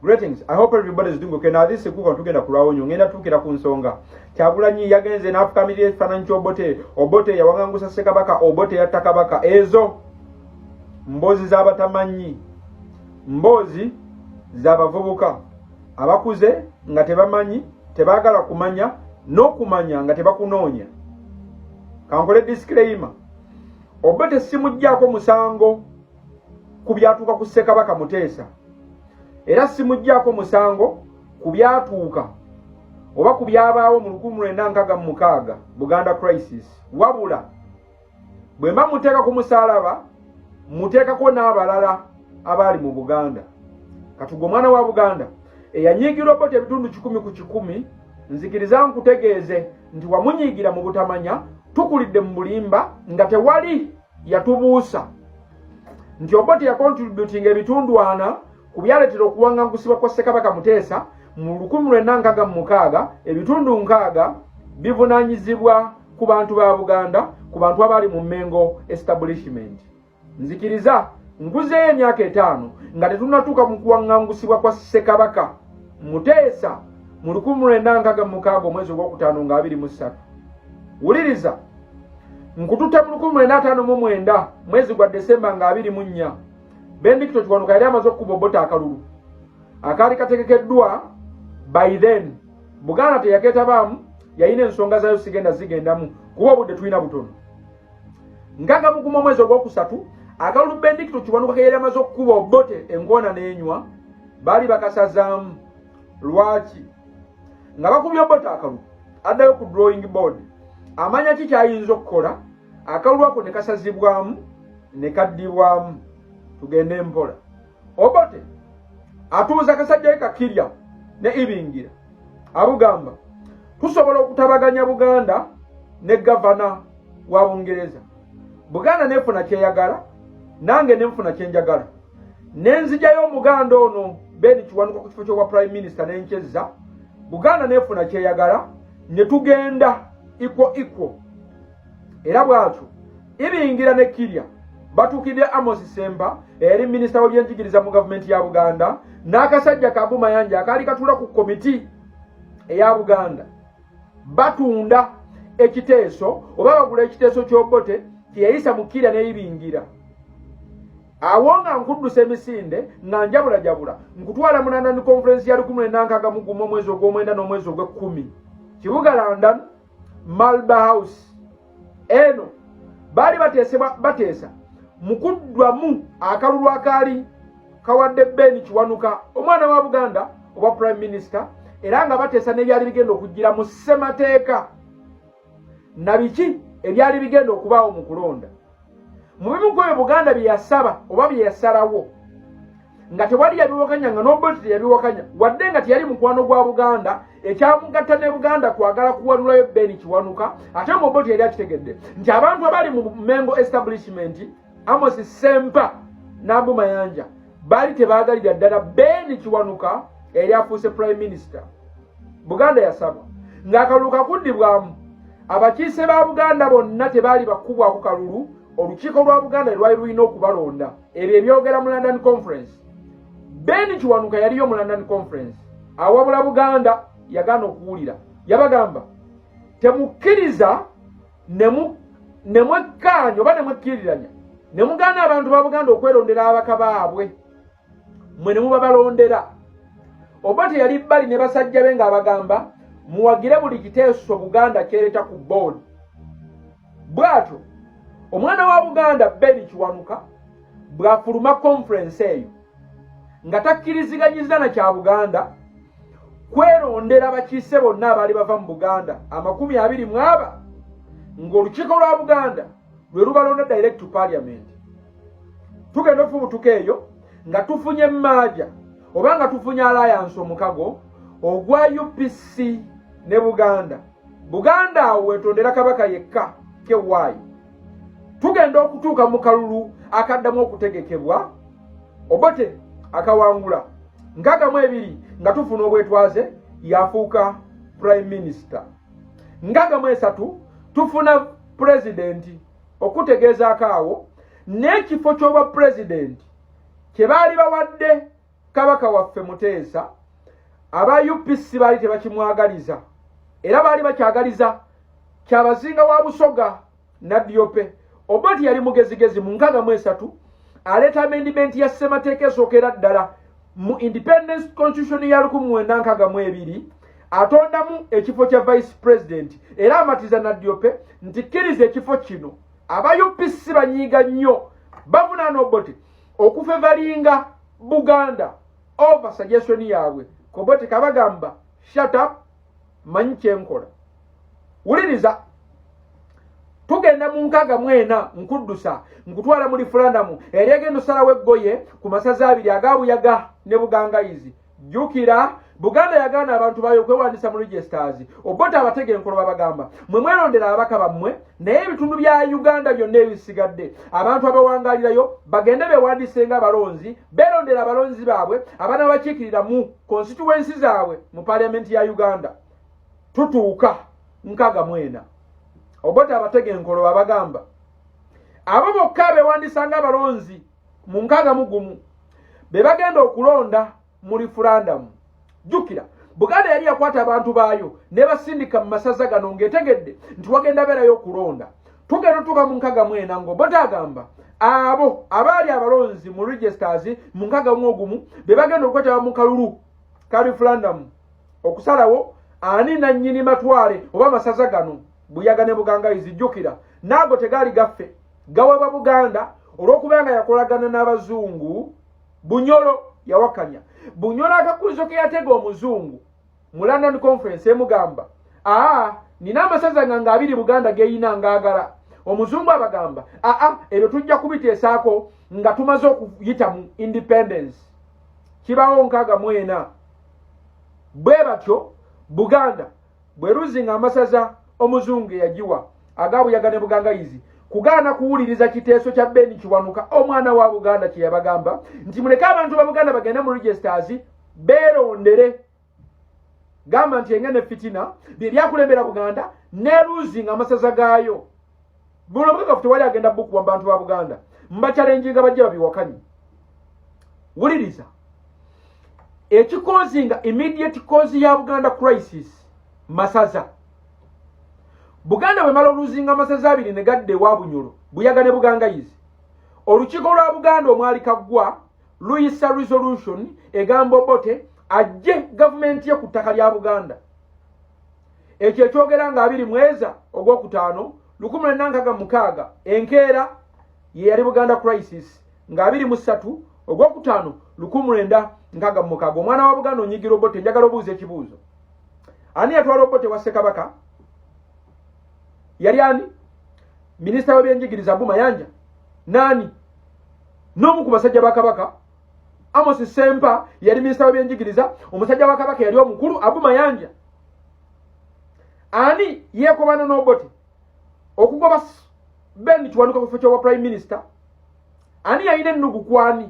Greetings. I hope everybody is doing okay. Now this is kuko tugenda kulawo nyo ngenda tukira ku nsonga. Kyagulanyi yagenze n'afukamira financial Obote yawangangusa Ssekabaka, Obote yatta Kabaka. Ezo mbozi z'abatamanyi, mbozi z'abavubuka abakuze nga tebamanyi, tebaagala kumanya, n'okumanya nga tebakunoonya. Kankole disclaimer. Obote simujjaako musango ku byatuuka ku Ssekabaka Muteesa. Era simujjaako musango ku byatuuka oba ku byabaawo mu 1966 Buganda crisis. Wabula bwe mba muteeka ku musaalaba muteekako n'abalala abali mu Buganda. Katugo mwana wa Buganda eyanyiigira Obote ebitundu 10 ku 10, nzikiriza nkutegeeze nti wamunyiigira mu butamanya, tukulidde mu bulimba nga tewali yatubuusa nti Obote yakontributinga ebitundu 4 ku byaletera okuwangangusibwa kwa Ssekabaka Muteesa mu 1966. Ebitundu 6 bivunaanyizibwa ku bantu ba Buganda, ku bantu abali mu Mengo establishment. Nzikiriza nkuzeeyo emyaka 5 nga tetunnatuuka mu kuwangangusibwa kwa Ssekabaka Muteesa mu 1966 omwezi ogwokutaano nga 23. Wuliriza, nkututte mu 1959 mwezi gwa Desemba nga 24. Bendikito Kiwanuka yali amaze okukuba Obote akalulu akaali kategekeddwa. By then Buganda teyakeetabaamu, yayina ensonga zaayo zigendamu kuba obudde tulina butono. Ngaga mu mwezi ogwokusatu akalulu Bendikito Kiwanuka yali amaze okukuba Obote enkoona n'enywa, baali bakasazaamu. Lwaki? Nga bakubye Obote akalulu addayo ku drawing board, amanya ki kyayinza okukola. Akalulu ako ne kasazibwamu ne kaddibwamu. Tugende mpola. Obote atuuza kasajja Kakirya ne Ibingira abugamba tusobola okutabaganya Buganda ne gavana wa Bungereza. Buganda nefuna kyeyagala, nange nenfuna kyenjagala. Nenzijjayo Omuganda ono Ben Kiwanuka ku kifo ky'obwa Prime Minister n'enkyezza. Buganda nefuna kyeyagala ne tugenda iko. Era bwatyo Ibingira ne Kirya batukidde Amos Semba eri Minister w'ebyenjigiriza mu government ya Buganda, n'akasajja Kabu Mayanja akaali katula ku komiti eya Buganda. Batunda ekiteeso oba bagula ekiteeso ky'Obote kyeyisa mu Kirya ne Ibingira. Awo nga nkuddusa emisinde nga njabula nkutwala mu London conference ya 1961 omwezi ogw'omwenda n'omwezi ogw'ekkumi, kibuga London, Malba House. Eno baali bateesa mukuddwamu akalulu akaali kawadde Ben Kiwanuka omwana wa Buganda oba Prime Minister, era nga bateesa n'ebyali bigenda okujjira mu ssemateeka na biki ebyali bigenda okubaawo mu kulonda. Mu bimu ku Buganda bye yasaba oba bye yasalawo nga tewali yabiwakanya, nga n'Obote teyabiwakanya, wadde nga teyali mukwano gwa Buganda, ekyamugatta ne Buganda kwagala kuwanulayo Ben Kiwanuka. Ate mu Obote yali akitegedde nti abantu abali mu Mengo establishment, Amos Sempa n'Abu Mayanja, baali tebaagalira ddala Ben Kiwanuka eri afuuse Prime Minister. Buganda yasaba ng'akalulu kakuddibwamu. Abakiise ba Buganda bonna tebaali bakubwako kalulu. Olukiiko lwa Buganda lwali lulina okubalonda. Ebyo ebyogera mu London Conference. Ben Kiwanuka yaliyo mu London Conference. Awabula Buganda yagaana okuwulira. Yabagamba temukkiriza ne mwekkaanya oba ne mwekkiriranya ne mugaana abantu ba Buganda okwerondera abaka baabwe, mwe ne mubabalondera. Obote yali bbali ne basajja be ng'abagamba muwagire buli kiteeso Buganda kyereta ku board. Bw'atyo omwana wa Buganda Ben Kiwanuka bw'afuluma conference eyo nga takkiriziganyiza na kya Buganda kwerondera abakiise bonna abaali bava mu Buganda 24 ng'olukiiko lwa Buganda lwe lubalonda direct to parliament. Tugenda ofubutuka eyo nga tufunye Mmaaja oba nga tufunye alliance omukago ogwa UPC ne Buganda. Buganda awo wetondera Kabaka yekka kewaayi. Tugenda okutuuka mu kalulu akaddamu okutegekebwa. Obote akawangula 62 nga tufuna obwetwaze yafuuka Prime Minister. 63 tufuna President okutegeeza akaawo n'ekifo ky'obwa President kye baali bawadde kabaka waffe Muteesa aba UPC bali tebakimwagaliza era bali bakyagaliza kyabazinga wa Busoga Nadiope Obote yali mugezigezi mu 63 aleta amendment ya Ssemateeka esokera ddala mu Independence Constitution ya 1962 atondamu ekifo kya Vice President era amatiza Nadiope nti kkiriza ekifo kino aba UPC banyiiga nnyo bavunaana Obote okufevalinga Buganda over suggestion yaabwe Obote kabagamba shut up manyi kyenkola wuliriza tugenda mu 64 nkuddusa nkutwala mu referendum eryagenda osalawo eggoye ku masaza abiri agabuyaga ne Bugangayizi jukira Buganda yagana abantu bayo kwewandisa mu registers Obote abatege enkolo babagamba mwe mwerondera abaka bammwe naye ebitundu bya Uganda byonna ebisigadde abantu abawangalirayo bagende bewandisenga abalonzi berondera abalonzi baabwe abana bakiikirira mu constituencies zaabwe mu parliament ya Uganda tutuuka 64 Obote abatege enkolo babagamba abo bokka bewandisanga abalonzi mu 61 be bagenda okulonda mu referendum jukira Buganda yali yakwata abantu baayo ne basindika mu masaza gano ngetegedde nti wagenda berayo okulonda tugenda tuka mu 64 ngo Obote agamba abo abali abalonzi mu registers mu 61 be bagenda okwata mu kalulu ka referendum okusalawo ani na nnyini matwale oba masaza gano Buyaga ne Bugangayizi jukira nago tegali gaffe gawa Buganda olwokubanga yakolagana n'abazungu Bunyolo yawakanya Bunyolo akakulizo ke yatega omuzungu mu London conference emugamba nina amasaza nga abiri Buganda geyina ngagala omuzungu abagamba ebyo tujja kubiteesaako nga tumaze okuyita mu independence kibawo 64 bwe batyo Buganda bwe ruzinga amasaza omuzungu yajiwa agabuyaga ne Bugangayizi kugaana kuwuliriza kiteeso kya Beni Kiwanuka omwana wa Buganda kye yabagamba nti muleka abantu ba Buganda bagende mu registers berondere gamba nti engene fitina byakulembera Buganda ne losing amasaza gaayo buno bweka futi wali agenda buku abantu ba Buganda mba challenge bajja babiwakani wuliriza ekikozinga immediate cause ya Buganda crisis masaza Buganda bwe malo luzinga masaza abiri ne gadde wa Bunyolo Buyaga ne Bugangayizi olukiiko lwa Buganda omwali Kaggwa luyisa resolution egamba Obote ajje government ye ku ttaka lya Buganda ekyo ekyogera nga 2 mweza ogwokutaano 1966 enkeera ye yali Buganda crisis nga 23 ogwokutaano 1966 omwana wa Buganda onyigira Obote njagala obuuza ekibuuzo ani yatwala Obote wa Ssekabaka yali ani Minister w'ebyenjigiriza Abu Mayanja nani nomu ku basajja ba Kabaka Amos Sempa yali Minister w'ebyenjigiriza omusajja wa Kabaka yali omukulu Abu Mayanja ani yekobana n'Obote okugoba Ben Kiwanuka ku kifo wa Prime Minister ani yayina ennugu kwani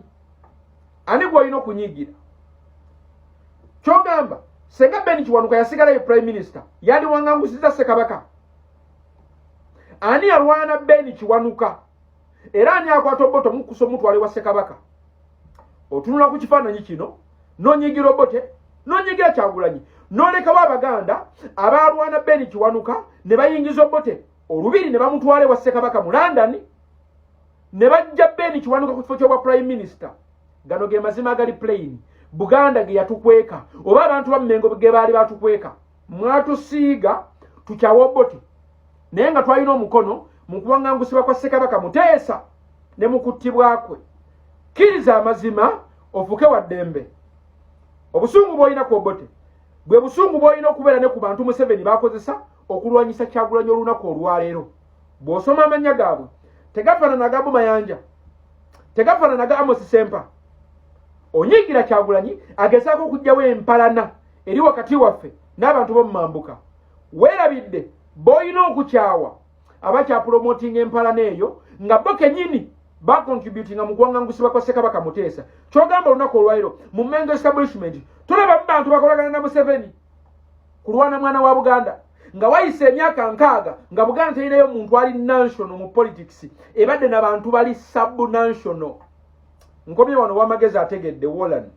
ani gwalina okunyigira kyogamba senga Ben Kiwanuka yasigala ye Prime Minister yali wangangusiza Ssekabaka ani alwana Ben Kiwanuka era ani akwata Obote mukuso mutwale wa Ssekabaka otunula ku kifaananyi kino nonyigira Obote nonyigira Kyagulanyi noleka Abaganda abalwana Ben Kiwanuka ne bayingiza Obote olubiri ne bamutwale wa Ssekabaka mu London ne bajja Ben Kiwanuka ku kifo ky'obwa Prime Minister gano ge mazima gali plain Buganda ge yatukweka oba abantu ba Mmengo ge baali batukweka mwatusiiga tukyawa Obote naye nga twalina omukono mu kuwangangusibwa kwa Ssekabaka Muteesa ne mu kuttibwakwe kkiriza amazima ofuke wa ddembe obusungu bw'olina ku Obote bwe busungu bw'olina okubeera ne ku bantu Museveni bakozesa okulwanyisa Kyagulanyi olunaku olwaleero bw'osoma amannya gaabwe tegafaanana ga Abu Mayanja tegafaanana ga Amos Sempa onyigira Kyagulanyi agezaako okugyawo empalana eri wakati waffe n'abantu b'omu Mambuka weerabidde boyina okukyawa abakyapromoting empalana eyo nga bo kennyini bacontributinga mu kuwangangusibwa kwa Ssekabaka Muteesa kyogamba olunaku olwaliro mu Mmengo establishment tulaba bantu bakolagana na Museveni kulwana mwana wa Buganda nga wayise emyaka 6 nga Buganda terinayo muntu ali national mu politics ebadde n'abantu bali sub national nkomye wano wamagezi ategedde Wolan